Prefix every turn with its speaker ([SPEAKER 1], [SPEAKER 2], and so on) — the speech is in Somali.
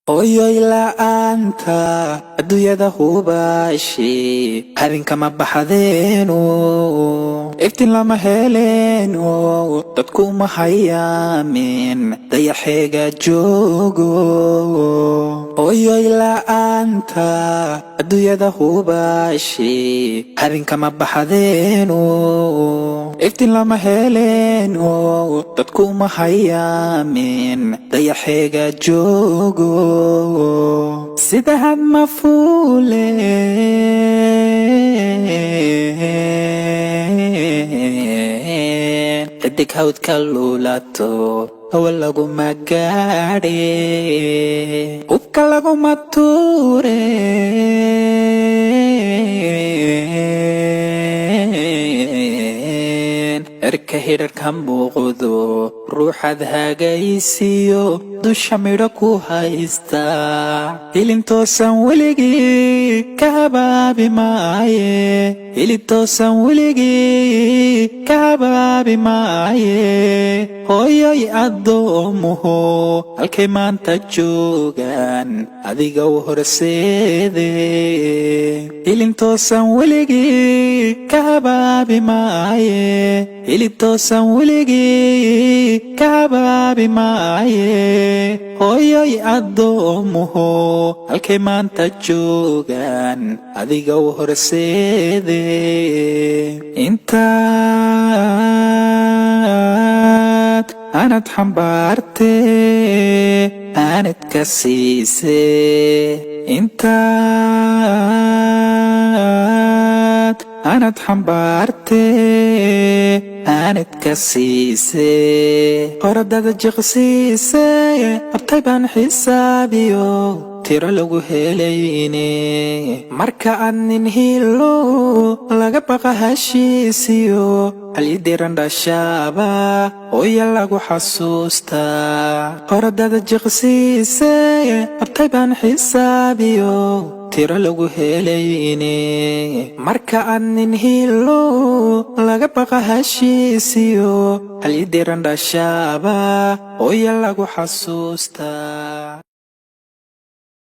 [SPEAKER 1] Oyoy la'aanta adduunyada hubaashi habeenkama baxadeeno iftiin lama heleeno dadku ma hayaamin dayaxeega joogo Oyoy la'aanta adduunyada hubaashi habeenkama baxadeeno iftiin lama heleeno dadku ma hayaamin dayaxeega joogo sida had mafuule xidig hawdka luulato hawa laguma gaadhe hubka laguma tuure erka hirarka muuqdo ruuxaad hagaysiyo dusha midho ku haysta hilintoosan weligii ka habaabi maaye hilintoosan weligii ka habaabi maaye hooyoy addoomuhu halkay maanta joogaan adiga u horseede hilintoosan weligii ka habaabi maaye hilintoosan weligii ka habaabi maaye hooyoy addoomuhu halkay maanta joogaan adiga u horseede intaad anad xambaarte aanad ka siise intaad anad xambaarte aanad ka siise qoradada jiqsiise abtay baan xisaabiyo tiro lagu helayne marka aad nin hilo laga baqa heshiisiyo halyidiran dhashaaba hooya lagu xasuustaa qoradada jiqsiise abtay baan xisaabiyo tiro lagu helayne marka aad nin hilo laga baqa heshiisiyo halyidiran dhashaaba hooya lagu xasuustaa